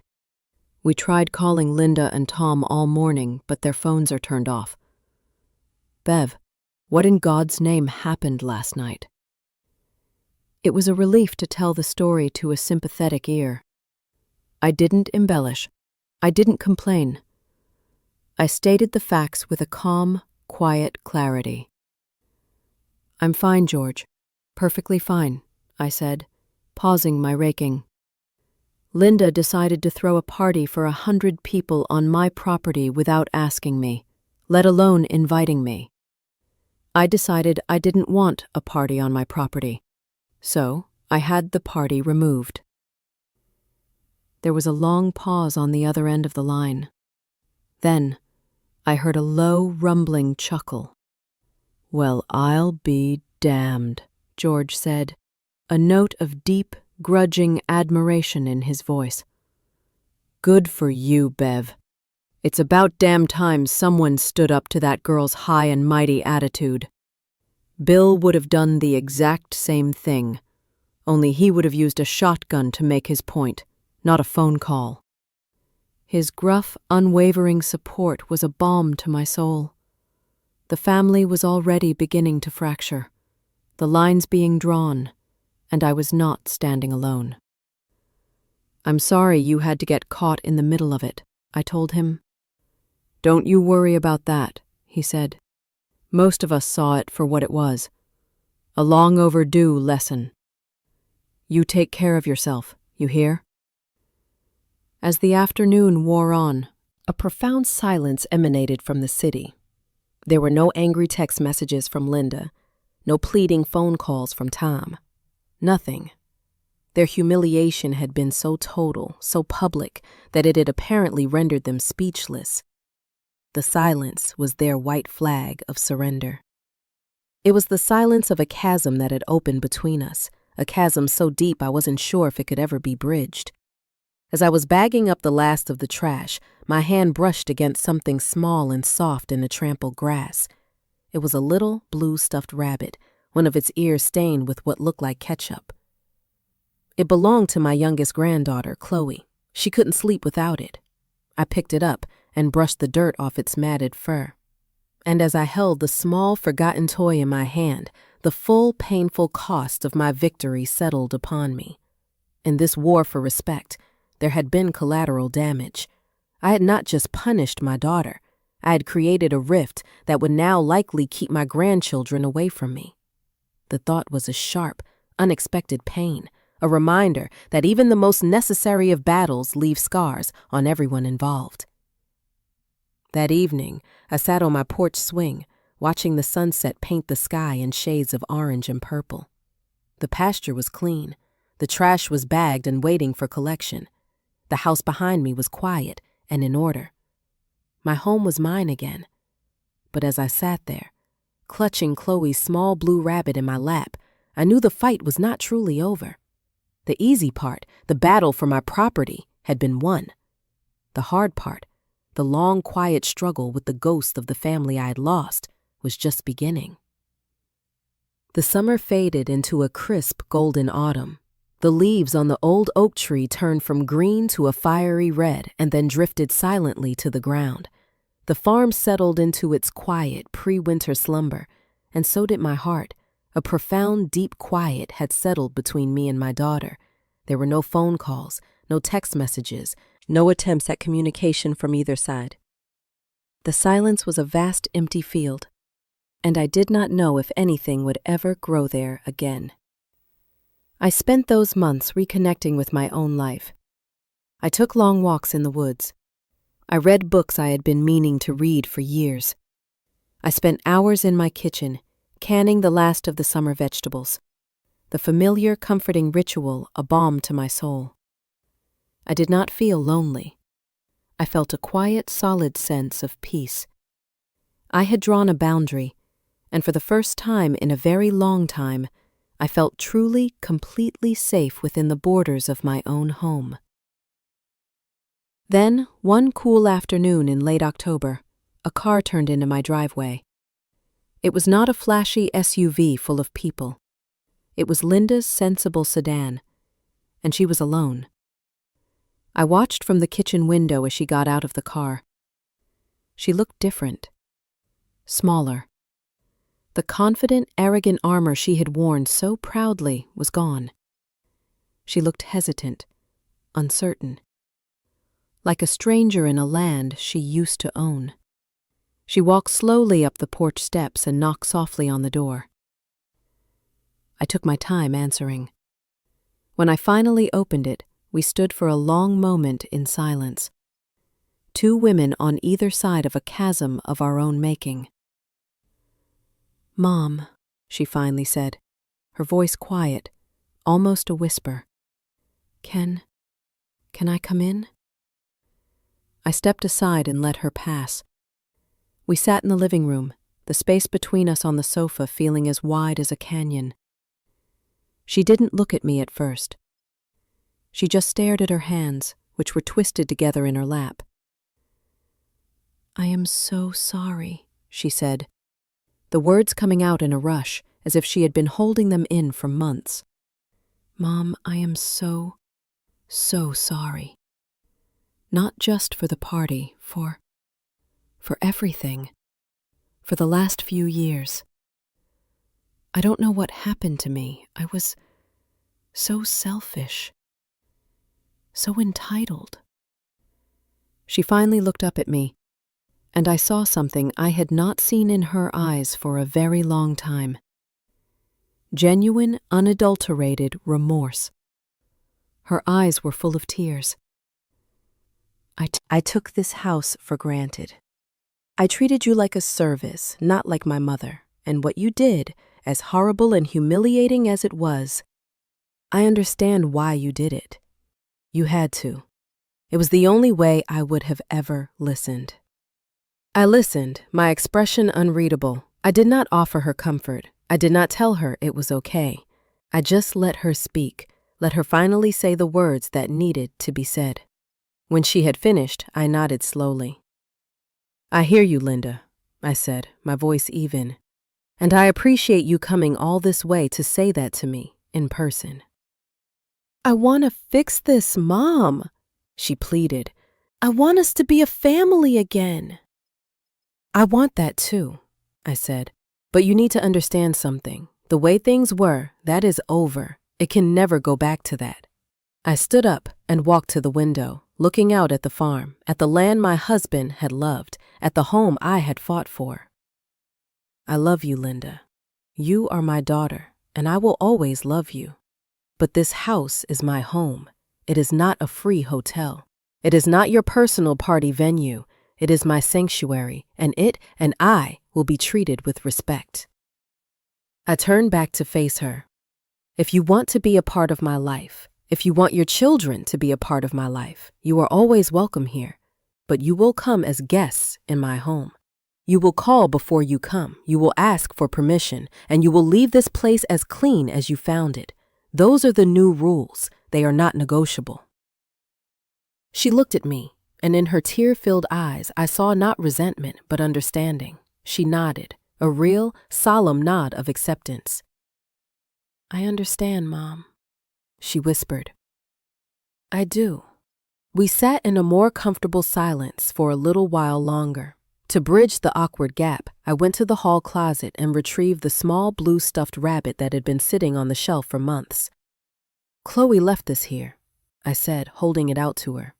We tried calling Linda and Tom all morning, but their phones are turned off. Bev, what in God's name happened last night?" It was a relief to tell the story to a sympathetic ear. I didn't embellish. I didn't complain. I stated the facts with a calm, quiet clarity. "I'm fine, George. Perfectly fine," I said, pausing my raking. "Linda decided to throw a party for 100 people on my property without asking me, let alone inviting me. I decided I didn't want a party on my property. So, I had the party removed." There was a long pause on the other end of the line. Then, I heard a low, rumbling chuckle. "Well, I'll be damned, George said, a note of deep, grudging admiration in his voice. Good for you, Bev. It's about damn time someone stood up to that girl's high and mighty attitude. Bill would have done the exact same thing, only he would have used a shotgun to make his point, not a phone call. His gruff, unwavering support was a balm to my soul. The family was already beginning to fracture, the lines being drawn, and I was not standing alone. I'm sorry you had to get caught in the middle of it, I told him. Don't you worry about that, he said. Most of us saw it for what it was. A long overdue lesson. You take care of yourself, you hear? As the afternoon wore on, a profound silence emanated from the city. There were no angry text messages from Linda, no pleading phone calls from Tom. Nothing. Their humiliation had been so total, so public, that it had apparently rendered them speechless. The silence was their white flag of surrender. It was the silence of a chasm that had opened between us, a chasm so deep I wasn't sure if it could ever be bridged. As I was bagging up the last of the trash, my hand brushed against something small and soft in the trampled grass. It was a little blue stuffed rabbit, one of its ears stained with what looked like ketchup. It belonged to my youngest granddaughter, Chloe. She couldn't sleep without it. I picked it up and brushed the dirt off its matted fur. And as I held the small, forgotten toy in my hand, the full, painful cost of my victory settled upon me. In this war for respect, there had been collateral damage. I had not just punished my daughter. I had created a rift that would now likely keep my grandchildren away from me. The thought was a sharp, unexpected pain, a reminder that even the most necessary of battles leave scars on everyone involved. That evening, I sat on my porch swing, watching the sunset paint the sky in shades of orange and purple. The pasture was clean. The trash was bagged and waiting for collection. The house behind me was quiet and in order. My home was mine again. But as I sat there, clutching Chloe's small blue rabbit in my lap, I knew the fight was not truly over. The easy part, the battle for my property, had been won. The hard part, the long, quiet struggle with the ghost of the family I had lost, was just beginning. The summer faded into a crisp golden autumn. The leaves on the old oak tree turned from green to a fiery red and then drifted silently to the ground. The farm settled into its quiet, pre-winter slumber, and so did my heart. A profound, deep quiet had settled between me and my daughter. There were no phone calls, no text messages, no attempts at communication from either side. The silence was a vast, empty field, and I did not know if anything would ever grow there again. I spent those months reconnecting with my own life. I took long walks in the woods. I read books I had been meaning to read for years. I spent hours in my kitchen, canning the last of the summer vegetables, the familiar, comforting ritual a balm to my soul. I did not feel lonely. I felt a quiet, solid sense of peace. I had drawn a boundary, and for the first time in a very long time, I felt truly, completely safe within the borders of my own home. Then, one cool afternoon in late October, a car turned into my driveway. It was not a flashy SUV full of people. It was Linda's sensible sedan, and she was alone. I watched from the kitchen window as she got out of the car. She looked different, smaller. The confident, arrogant armor she had worn so proudly was gone. She looked hesitant, uncertain, like a stranger in a land she used to own. She walked slowly up the porch steps and knocked softly on the door. I took my time answering. When I finally opened it, we stood for a long moment in silence. Two women on either side of a chasm of our own making. "Mom," she finally said, her voice quiet, almost a whisper. Can I come in?" I stepped aside and let her pass. We sat in the living room, the space between us on the sofa feeling as wide as a canyon. She didn't look at me at first. She just stared at her hands, which were twisted together in her lap. "I am so sorry," she said, the words coming out in a rush, as if she had been holding them in for months. "Mom, I am so sorry. Not just for the party, for everything. For the last few years. I don't know what happened to me. I was so selfish. So entitled." She finally looked up at me, and I saw something I had not seen in her eyes for a very long time. Genuine, unadulterated remorse. Her eyes were full of tears. I took this house for granted. I treated you like a service, not like my mother, and what you did, as horrible and humiliating as it was, I understand why you did it. You had to. It was the only way I would have ever listened. I listened, my expression unreadable. I did not offer her comfort. I did not tell her it was okay. I just let her speak, let her finally say the words that needed to be said. When she had finished, I nodded slowly. "I hear you, Linda," I said, my voice even. "And I appreciate you coming all this way to say that to me, in person." "I want to fix this, Mom," she pleaded. "I want us to be a family again." "I want that too," I said. "But you need to understand something. The way things were, that is over. It can never go back to that." I stood up and walked to the window, looking out at the farm, at the land my husband had loved, at the home I had fought for. "I love you, Linda. You are my daughter, and I will always love you. But this house is my home. It is not a free hotel. It is not your personal party venue. It is my sanctuary, and it and I will be treated with respect." I turned back to face her. "If you want to be a part of my life, if you want your children to be a part of my life, you are always welcome here. But you will come as guests in my home. You will call before you come. You will ask for permission, and you will leave this place as clean as you found it. Those are the new rules. They are not negotiable." She looked at me, and in her tear-filled eyes, I saw not resentment, but understanding. She nodded, a real, solemn nod of acceptance. "I understand, Mom," she whispered. "I do." We sat in a more comfortable silence for a little while longer. To bridge the awkward gap, I went to the hall closet and retrieved the small blue stuffed rabbit that had been sitting on the shelf for months. "Chloe left this here," I said, holding it out to her.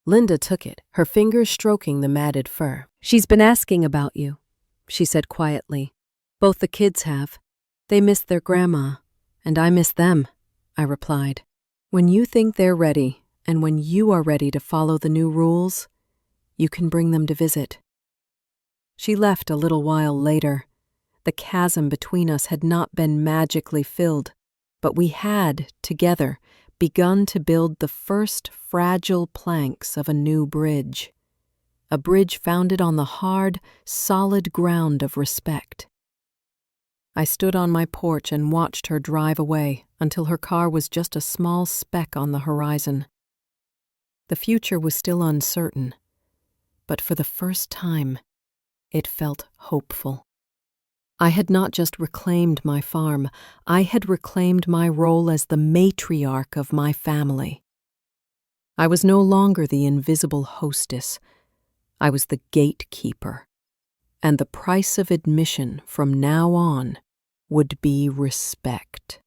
Linda took it, her fingers stroking the matted fur. "She's been asking about you," she said quietly. "Both the kids have. They miss their grandma, and I miss them," I replied. "When you think they're ready, and when you are ready to follow the new rules, you can bring them to visit." She left a little while later. The chasm between us had not been magically filled, but we had, together, begun to build the first fragile planks of a new bridge. A bridge founded on the hard, solid ground of respect. I stood on my porch and watched her drive away until her car was just a small speck on the horizon. The future was still uncertain, but for the first time, it felt hopeful. I had not just reclaimed my farm, I had reclaimed my role as the matriarch of my family. I was no longer the invisible hostess. I was the gatekeeper. And the price of admission from now on would be respect.